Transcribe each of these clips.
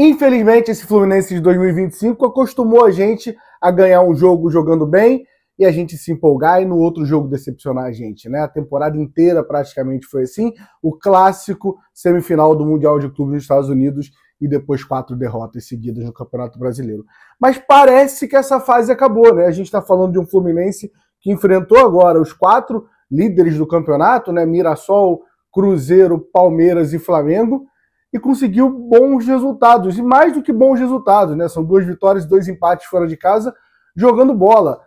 Infelizmente, esse Fluminense de 2025 acostumou a gente a ganhar um jogo jogando bem e a gente se empolgar e no outro jogo decepcionar a gente, né? A temporada inteira praticamente foi assim. O clássico semifinal do Mundial de Clubes dos Estados Unidos e depois 4 derrotas seguidas no Campeonato Brasileiro. Mas parece que essa fase acabou, né? A gente está falando de um Fluminense que enfrentou agora os 4 líderes do campeonato, né? Mirassol, Cruzeiro, Palmeiras e Flamengo, e conseguiu bons resultados, e mais do que bons resultados, né? São 2 vitórias e 2 empates fora de casa, jogando bola,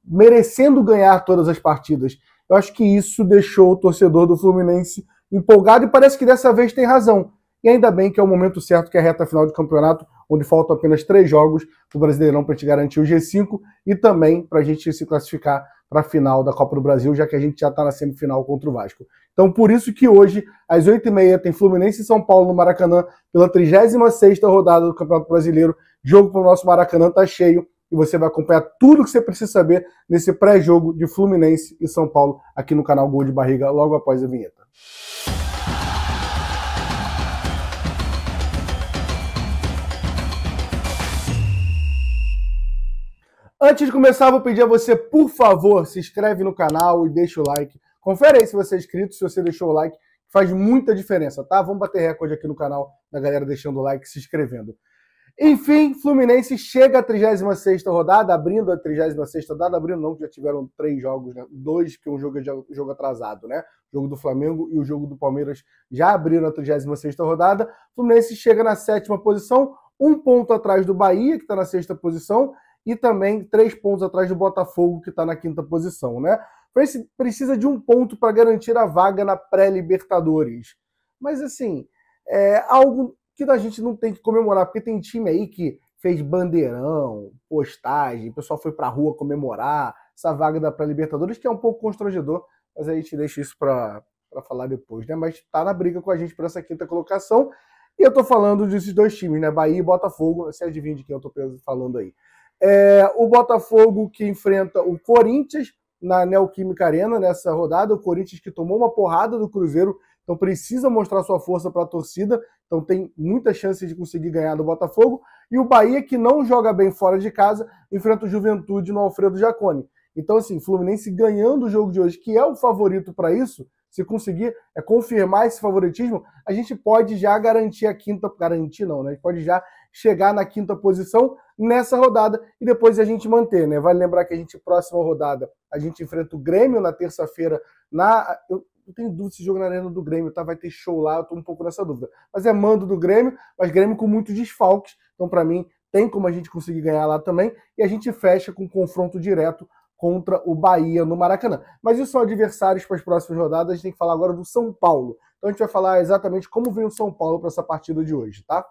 merecendo ganhar todas as partidas. Eu acho que isso deixou o torcedor do Fluminense empolgado e parece que dessa vez tem razão. E ainda bem que é o momento certo, que é a reta final de campeonato, onde faltam apenas 3 jogos do Brasileirão para a gente garantir o G5 e também para a gente se classificar para a final da Copa do Brasil, já que a gente já está na semifinal contra o Vasco. Então, por isso que hoje, às 8h30, tem Fluminense e São Paulo no Maracanã, pela 36ª rodada do Campeonato Brasileiro. Jogo para o nosso Maracanã tá cheio e você vai acompanhar tudo que você precisa saber nesse pré-jogo de Fluminense e São Paulo aqui no canal Gol de Barriga, logo após a vinheta. Antes de começar, vou pedir a você, por favor, se inscreve no canal e deixa o like. Confere aí se você é inscrito, se você deixou o like, faz muita diferença, tá? Vamos bater recorde aqui no canal da galera deixando o like e se inscrevendo. Enfim, Fluminense chega à 36ª rodada, abrindo a 36ª rodada, abrindo não, que já tiveram 3 jogos, né? 2, que um jogo é jogo atrasado, né? O jogo do Flamengo e o jogo do Palmeiras já abriram a 36ª rodada. Fluminense chega na 7ª posição, 1 ponto atrás do Bahia, que está na 6ª posição, e também 3 pontos atrás do Botafogo, que está na 5ª posição, né? Precisa de 1 ponto para garantir a vaga na pré-Libertadores. Mas, assim, é algo que a gente não tem que comemorar, porque tem time aí que fez bandeirão, postagem, o pessoal foi para a rua comemorar essa vaga da pré-Libertadores, que é um pouco constrangedor, mas a gente deixa isso para falar depois, né? Mas tá na briga com a gente por essa 5ª colocação, e eu tô falando desses 2 times, né? Bahia e Botafogo, você adivinha de quem eu tô falando aí. O Botafogo que enfrenta o Corinthians na Neoquímica Arena nessa rodada, o Corinthians que tomou uma porrada do Cruzeiro, então precisa mostrar sua força para a torcida, então tem muita chance de conseguir ganhar do Botafogo, e o Bahia que não joga bem fora de casa, enfrenta o Juventude no Alfredo Jaconi. Então assim, Fluminense ganhando o jogo de hoje, que é o favorito para isso, se conseguir confirmar esse favoritismo, a gente pode já garantir a 5ª, garantir não, né? A gente pode já chegar na 5ª posição nessa rodada e depois a gente manter, né? Vale lembrar que a gente, próxima rodada, a gente enfrenta o Grêmio na terça-feira eu tenho dúvida se jogo na arena do Grêmio, tá? Vai ter show lá, eu tô um pouco nessa dúvida. Mas é mando do Grêmio, mas Grêmio com muitos desfalques, então para mim tem como a gente conseguir ganhar lá também e a gente fecha com um confronto direto contra o Bahia no Maracanã. Mas isso são adversários para as próximas rodadas, a gente tem que falar agora do São Paulo. Então a gente vai falar exatamente como vem o São Paulo para essa partida de hoje, tá?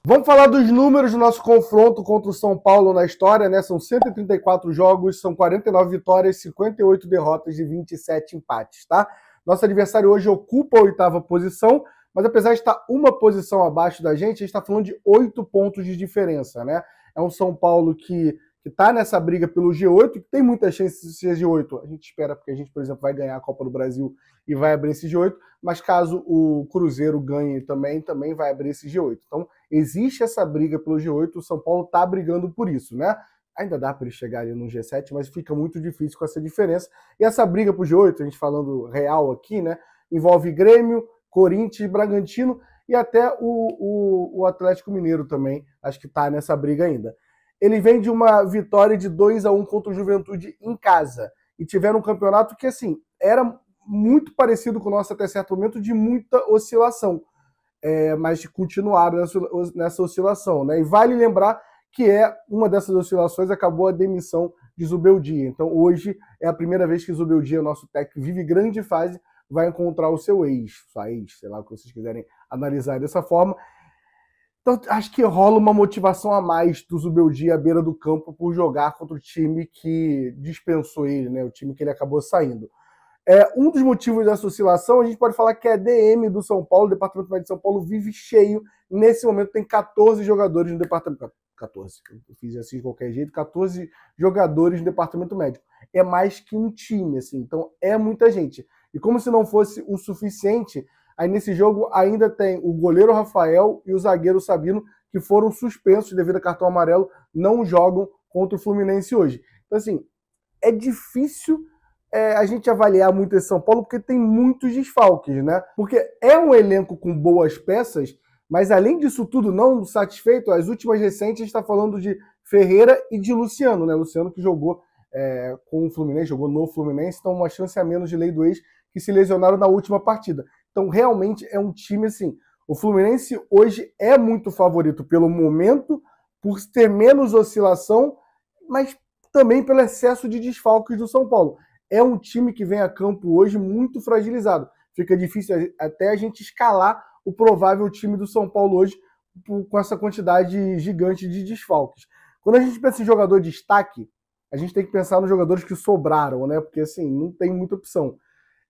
Vamos falar dos números do nosso confronto contra o São Paulo na história, né? São 134 jogos, são 49 vitórias, 58 derrotas e 27 empates, tá? Nosso adversário hoje ocupa a 8ª posição, mas apesar de estar uma posição abaixo da gente está falando de 8 pontos de diferença, né? É um São Paulo que está nessa briga pelo G8, que tem muita chance de ser G8. A gente espera, porque a gente, por exemplo, vai ganhar a Copa do Brasil e vai abrir esse G8, mas caso o Cruzeiro ganhe também vai abrir esse G8. Então, existe essa briga pelo G8, o São Paulo está brigando por isso, né? Ainda dá para ele chegar ali no G7, mas fica muito difícil com essa diferença. E essa briga pro G8, a gente falando real aqui, né? Envolve Grêmio, Corinthians, Bragantino e até o Atlético Mineiro também, acho que está nessa briga ainda. Ele vem de uma vitória de 2-1 contra o Juventude em casa. E tiveram um campeonato que, assim, era muito parecido com o nosso até certo momento, de muita oscilação. Mas continuaram nessa oscilação, né? E vale lembrar que uma dessas oscilações acabou a demissão de Zubeldia. Então hoje é a primeira vez que Zubeldia, nosso técnico, vive grande fase, vai encontrar o seu sua ex, sei lá o que vocês quiserem analisar dessa forma. Então acho que rola uma motivação a mais do Zubeldia à beira do campo por jogar contra o time que dispensou ele, né? O time que ele acabou saindo. Um dos motivos dessa oscilação, a gente pode falar que é a DM do São Paulo, o Departamento Médico de São Paulo vive cheio. Nesse momento tem 14 jogadores no departamento. 14, eu fiz assim de qualquer jeito, 14 jogadores no departamento médico. É mais que um time, assim, então é muita gente. E como se não fosse o suficiente, Aí nesse jogo ainda tem o goleiro Rafael e o zagueiro Sabino, que foram suspensos devido a cartão amarelo, não jogam contra o Fluminense hoje. Então, assim, é difícil a gente avaliar muito esse São Paulo, porque tem muitos desfalques, né? Porque é um elenco com boas peças, mas além disso tudo, não satisfeito, as últimas recentes a gente está falando de Ferreira e de Luciano, né? Luciano que jogou com o Fluminense, jogou no Fluminense, então uma chance a menos de lei do ex, que se lesionaram na última partida. Então realmente é um time assim, o Fluminense hoje é muito favorito pelo momento, por ter menos oscilação, mas também pelo excesso de desfalques do São Paulo. É um time que vem a campo hoje muito fragilizado. Fica difícil até a gente escalar o provável time do São Paulo hoje com essa quantidade gigante de desfalques. Quando a gente pensa em jogador de destaque, a gente tem que pensar nos jogadores que sobraram, né? Porque assim, não tem muita opção.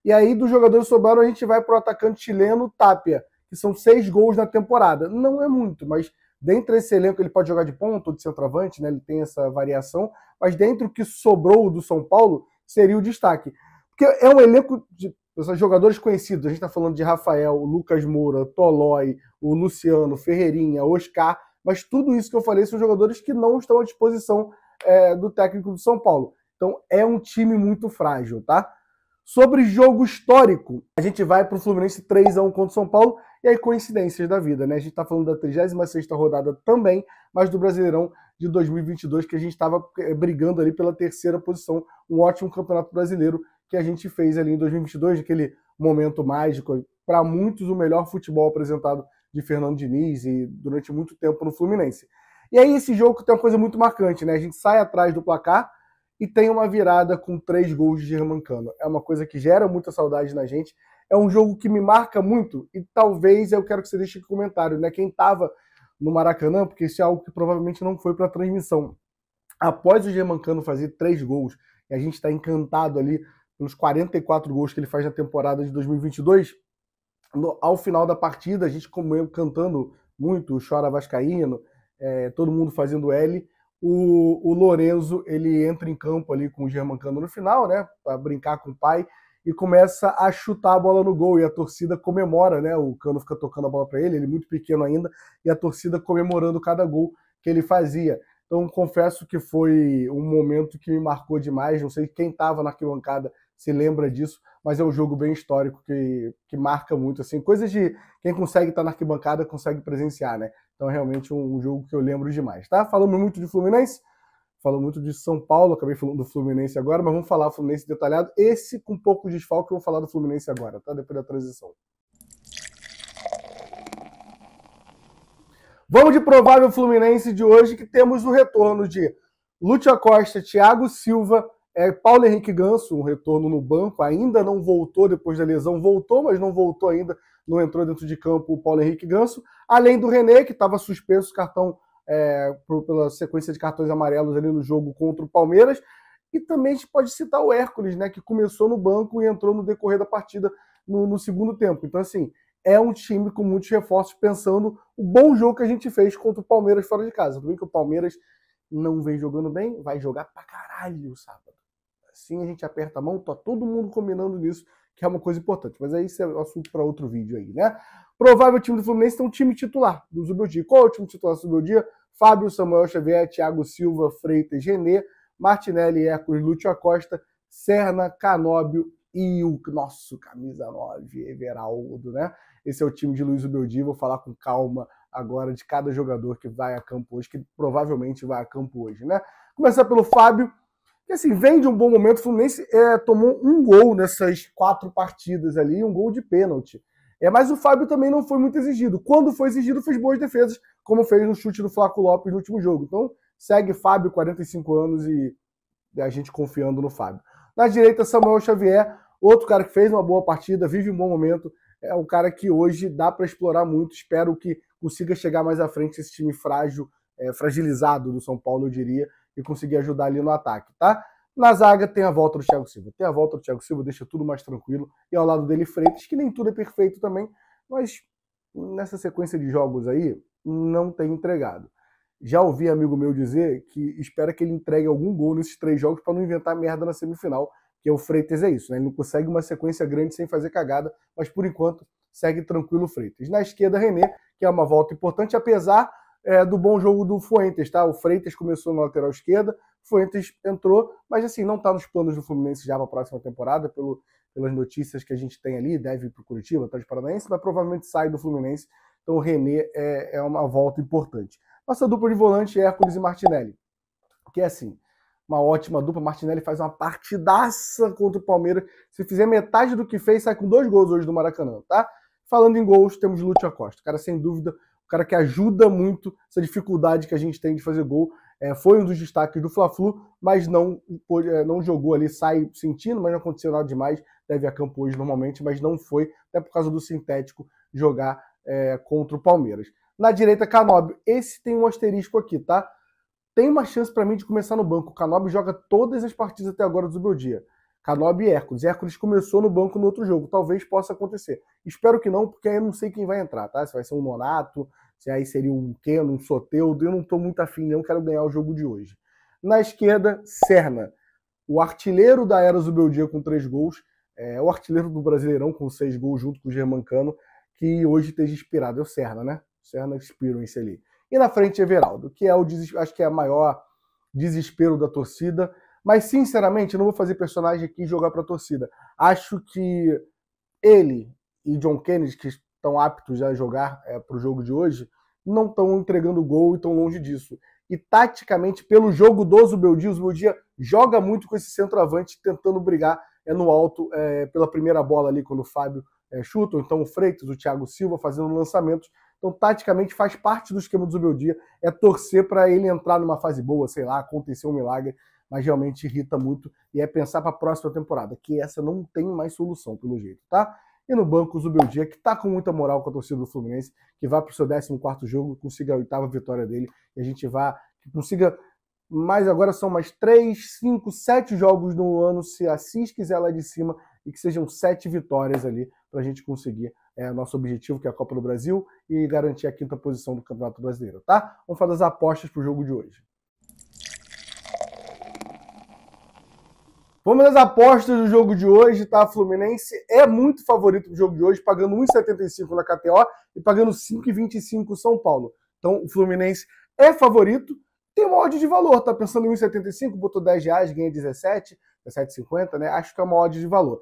E aí, dos jogadores que sobraram, a gente vai para o atacante chileno Tapia, que são 6 gols na temporada. Não é muito, mas dentro desse elenco ele pode jogar de ponta ou de centroavante, né? Ele tem essa variação, mas dentro do que sobrou do São Paulo, seria o destaque. Porque é um elenco de jogadores conhecidos. A gente está falando de Rafael, o Lucas Moura, Tolói, o Luciano, Ferreirinha, Oscar, mas tudo isso que eu falei são jogadores que não estão à disposição do técnico do São Paulo. Então é um time muito frágil, tá? Sobre jogo histórico, a gente vai para o Fluminense 3-1 contra o São Paulo, e aí coincidências da vida, né? A gente está falando da 36ª rodada também, mas do Brasileirão de 2022, que a gente estava brigando ali pela 3ª posição, um ótimo campeonato brasileiro que a gente fez ali em 2022, aquele momento mágico, para muitos o melhor futebol apresentado de Fernando Diniz e durante muito tempo no Fluminense. E aí esse jogo tem uma coisa muito marcante, né? A gente sai atrás do placar e tem uma virada com 3 gols de Germancano. É uma coisa que gera muita saudade na gente. É um jogo que me marca muito e talvez eu quero que você deixe aqui um comentário, né? Quem estava no Maracanã, porque isso é algo que provavelmente não foi para a transmissão. Após o Germancano fazer 3 gols, e a gente está encantado ali pelos 44 gols que ele faz na temporada de 2022, ao final da partida, a gente cantando muito, Chora Vascaíno, todo mundo fazendo L, o Lorenzo, ele entra em campo ali com o Germancano no final, né, para brincar com o pai, e começa a chutar a bola no gol, e a torcida comemora, né, o Cano fica tocando a bola para ele muito pequeno ainda, e a torcida comemorando cada gol que ele fazia. Então, confesso que foi um momento que me marcou demais, não sei quem estava na arquibancada se lembra disso, mas é um jogo bem histórico que marca muito, assim, coisas de quem consegue estar na arquibancada consegue presenciar, né? Então é realmente um jogo que eu lembro demais, tá? Falamos muito de Fluminense, falamos muito de São Paulo, acabei falando do Fluminense agora, mas vamos falar do Fluminense detalhado. Esse com pouco de desfalque, eu vou falar do Fluminense agora, tá? Depois da transição. Vamos de provável Fluminense de hoje, que temos o retorno de Lúcio Acosta, Thiago Silva, Paulo Henrique Ganso, um retorno no banco, ainda não voltou depois da lesão, voltou, mas não voltou ainda, não entrou dentro de campo o Paulo Henrique Ganso, além do René, que estava suspenso cartão pela sequência de cartões amarelos ali no jogo contra o Palmeiras, e também a gente pode citar o Hércules, né, que começou no banco e entrou no decorrer da partida no segundo tempo. Então, assim, é um time com muitos reforços, pensando o bom jogo que a gente fez contra o Palmeiras fora de casa. Tudo bem que o Palmeiras não vem jogando bem, vai jogar pra caralho sábado. Assim a gente aperta a mão, tá todo mundo combinando nisso, que é uma coisa importante. Mas aí isso é assunto para outro vídeo aí, né? Provável time do Fluminense tem um time titular do Zubeldia. Qual é o time titular do Zubeldia? Fábio, Samuel Xavier, Thiago Silva, Freitas, René, Martinelli, Hércules, Lúcio Acosta, Serna, Canóbio e o nosso camisa 9, Everaldo, né? Esse é o time de Luiz Zubeldia. Vou falar com calma agora de cada jogador que vai a campo hoje, que provavelmente vai a campo hoje, né? Começar pelo Fábio, que assim, vem de um bom momento. O Fluminense tomou um gol nessas 4 partidas ali, um gol de pênalti. Mas o Fábio também não foi muito exigido. Quando foi exigido, fez boas defesas, como fez no chute do Flaco Lopes no último jogo. Então, segue Fábio, 45 anos, e a gente confiando no Fábio. Na direita, Samuel Xavier, outro cara que fez uma boa partida, vive um bom momento. É um cara que hoje dá para explorar muito. Espero que consiga chegar mais à frente esse time frágil, fragilizado do São Paulo, eu diria, e conseguir ajudar ali no ataque, tá? Na zaga tem a volta do Thiago Silva. Tem a volta do Thiago Silva, deixa tudo mais tranquilo. E ao lado dele, Freitas, que nem tudo é perfeito também, mas nessa sequência de jogos aí, não tem entregado. Já ouvi amigo meu dizer que espera que ele entregue algum gol nesses 3 jogos para não inventar merda na semifinal, que o Freitas é isso, né? Ele não consegue uma sequência grande sem fazer cagada, mas por enquanto segue tranquilo o Freitas. Na esquerda, René, que é uma volta importante, apesar do bom jogo do Fuentes, tá? O Freitas começou na lateral esquerda, o Fuentes entrou, mas assim, não está nos planos do Fluminense já para a próxima temporada, pelas notícias que a gente tem ali, deve ir para o Curitiba, tá de Paranaense, mas provavelmente sai do Fluminense, então o René é uma volta importante. Nossa dupla de volante é Hércules e Martinelli, que é assim, uma ótima dupla. Martinelli faz uma partidaça contra o Palmeiras. Se fizer metade do que fez, sai com 2 gols hoje do Maracanã, tá? Falando em gols, temos Lúcio Acosta. O cara, sem dúvida, o cara que ajuda muito essa dificuldade que a gente tem de fazer gol. Foi um dos destaques do Fla-Flu, mas não jogou ali, sai sentindo, mas não aconteceu nada demais. Deve ir a campo hoje normalmente, mas não foi, até por causa do sintético, jogar contra o Palmeiras. Na direita, Canóbio. Esse tem um asterisco aqui, tá? Tem uma chance para mim de começar no banco. O Canóbio joga todas as partidas até agora do Zubeldia. Canóbio e Hércules. Hércules começou no banco no outro jogo. Talvez possa acontecer. Espero que não, porque aí eu não sei quem vai entrar, tá? Se vai ser um Nonato, se aí seria um Keno, um Soteldo. Eu não tô muito afim, não quero ganhar o jogo de hoje. Na esquerda, Serna. O artilheiro da era Zubeldia com 3 gols. O artilheiro do Brasileirão com 6 gols junto com o Germancano, que hoje esteja inspirado. É o Serna, né? O Serna Experience ali. E na frente, Everaldo, que acho que é o maior desespero da torcida. Mas, sinceramente, eu não vou fazer personagem aqui e jogar para a torcida. Acho que ele e John Kennedy, que estão aptos a jogar para o jogo de hoje, não estão entregando gol e estão longe disso. E, taticamente, pelo jogo do Zubeldia, o Zubeldia joga muito com esse centroavante, tentando brigar no alto pela primeira bola ali, quando o Fábio chuta, ou então o Freitas, o Thiago Silva fazendo lançamentos. Então, taticamente, faz parte do esquema do Zubeldia, torcer para ele entrar numa fase boa, sei lá, acontecer um milagre, mas realmente irrita muito e pensar para a próxima temporada, que essa não tem mais solução, pelo jeito, tá? E no banco, o Zubeldia, que tá com muita moral com a torcida do Fluminense, que vai para o seu 14º jogo, consiga a 8ª vitória dele, e a gente consiga, mas agora são mais 3, 5, 7 jogos no ano, se a Assis quiser lá de cima, e que sejam 7 vitórias ali, para a gente conseguir nosso objetivo, que é a Copa do Brasil, e garantir a 5ª posição do Campeonato Brasileiro, tá? Vamos falar das apostas para o jogo de hoje. Vamos às apostas do jogo de hoje, tá? Fluminense é muito favorito no jogo de hoje, pagando 1,75 na KTO e pagando 5,25 São Paulo. Então, o Fluminense é favorito, tem uma odd de valor, tá? Pensando em 1,75, botou R$10, ganha 17, 17,50, né? Acho que é uma odd de valor.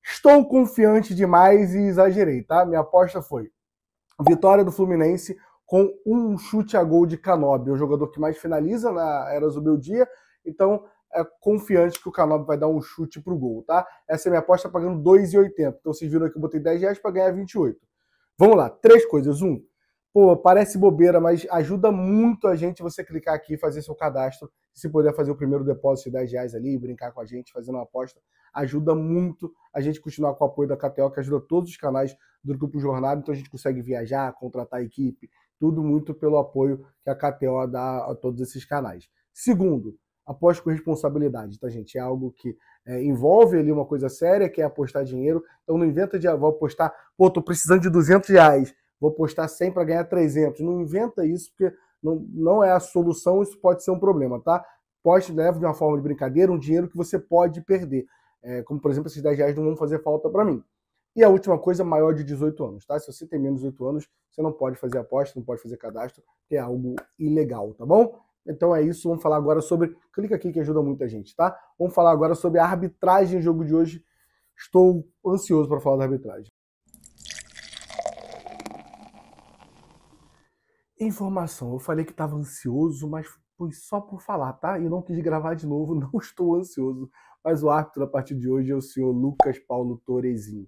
Estou confiante demais e exagerei, tá? Minha aposta foi vitória do Fluminense com um chute a gol de Canóbio, o jogador que mais finaliza na era Zubeldia, então confiante que o Canóbio vai dar um chute pro gol, tá? Essa é a minha aposta, pagando R$2,80. Então vocês viram aqui que eu botei R$10 para ganhar 28. Vamos lá, 3 coisas. Parece bobeira, mas ajuda muito a gente você clicar aqui e fazer seu cadastro. Se puder fazer o primeiro depósito de R$10 ali, brincar com a gente, fazendo uma aposta, ajuda muito a gente continuar com o apoio da KTO, que ajuda todos os canais do Grupo Jornada, então a gente consegue viajar, contratar a equipe, tudo muito pelo apoio que a KTO dá a todos esses canais. Segundo, aposte com responsabilidade, tá, gente? É algo que envolve ali uma coisa séria, que é apostar dinheiro, então não inventa de vou apostar, tô precisando de R$200, vou apostar 100 para ganhar 300. Não inventa isso, porque não é a solução, isso pode ser um problema, tá? Leve de uma forma de brincadeira um dinheiro que você pode perder. Como, por exemplo, esses R$10 não vão fazer falta para mim. E a última coisa, maior de 18 anos, tá? Se você tem menos de 18 anos, você não pode fazer aposta, não pode fazer cadastro, que é algo ilegal, tá bom? Então é isso, vamos falar agora sobre... Clica aqui que ajuda muita gente, tá? Vamos falar agora sobre a arbitragem do jogo de hoje. Estou ansioso para falar da arbitragem. Informação, eu falei que estava ansioso, mas foi só por falar, tá? E não quis gravar de novo, não estou ansioso. Mas o árbitro a partir de hoje é o senhor Lucas Paulo Torezin.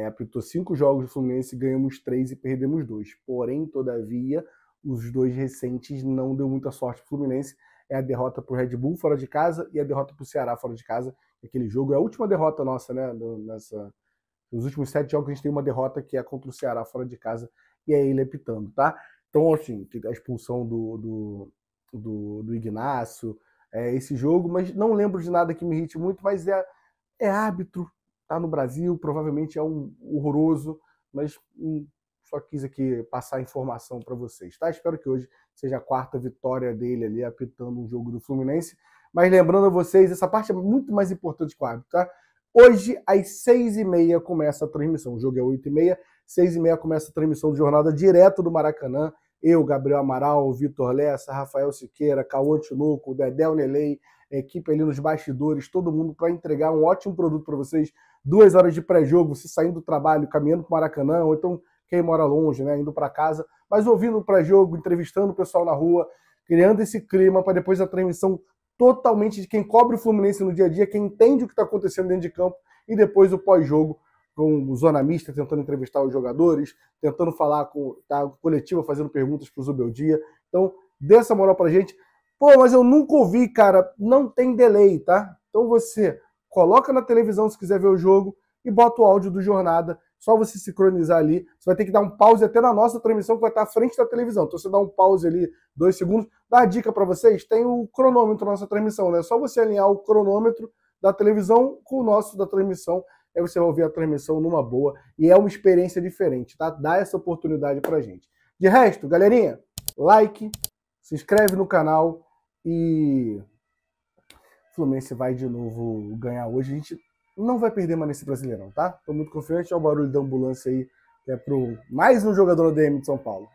Apitou 5 jogos do Fluminense, ganhamos 3 e perdemos 2. Porém, todavia, os 2 recentes não deu muita sorte pro Fluminense. É a derrota pro Red Bull fora de casa e a derrota pro Ceará fora de casa. Aquele jogo é a última derrota nossa, né? Nos últimos 7 jogos a gente tem uma derrota que é contra o Ceará fora de casa e é ele apitando, tá? Então, assim, a expulsão do Ignacio, esse jogo, mas não lembro de nada que me irrite muito, mas é árbitro, tá no Brasil, provavelmente é um horroroso, mas só quis aqui passar a informação para vocês, tá? Espero que hoje seja a 4ª vitória dele ali, apitando um jogo do Fluminense. Mas lembrando a vocês, essa parte é muito mais importante que o árbitro, tá? Hoje, às 6h30, começa a transmissão. O jogo é 8h30. 6h30 começa a transmissão de jornada direto do Maracanã. Eu, Gabriel Amaral, Vitor Lessa, Rafael Siqueira, Cauã Tinoco, Dedé Nelei, equipe ali nos bastidores, todo mundo para entregar um ótimo produto para vocês. 2 horas de pré-jogo, se saindo do trabalho, caminhando para o Maracanã, ou então quem mora longe, né, indo para casa, mas ouvindo o pré-jogo, entrevistando o pessoal na rua, criando esse clima para depois a transmissão totalmente de quem cobre o Fluminense no dia a dia, quem entende o que está acontecendo dentro de campo, e depois o pós-jogo com o Zona Mista tentando entrevistar os jogadores, tentando falar com a coletiva, fazendo perguntas para o Zubeldia. Então, dê essa moral pra gente. Pô, mas eu nunca ouvi, cara. Não tem delay, tá? Então você coloca na televisão se quiser ver o jogo e bota o áudio do Jornada. Só você sincronizar ali. Você vai ter que dar um pause até na nossa transmissão, que vai estar à frente da televisão. Então você dá um pause ali, 2 segundos. Dá a dica para vocês, tem o cronômetro na nossa transmissão, né? É só você alinhar o cronômetro da televisão com o nosso da transmissão. Aí você vai ouvir a transmissão numa boa. E é uma experiência diferente, tá? Dá essa oportunidade pra gente. De resto, galerinha, like, se inscreve no canal e o Fluminense vai de novo ganhar hoje. A gente não vai perder mais nesse Brasileirão, tá? Tô muito confiante. Olha o barulho da ambulância aí, que é pro mais um jogador da DM de São Paulo.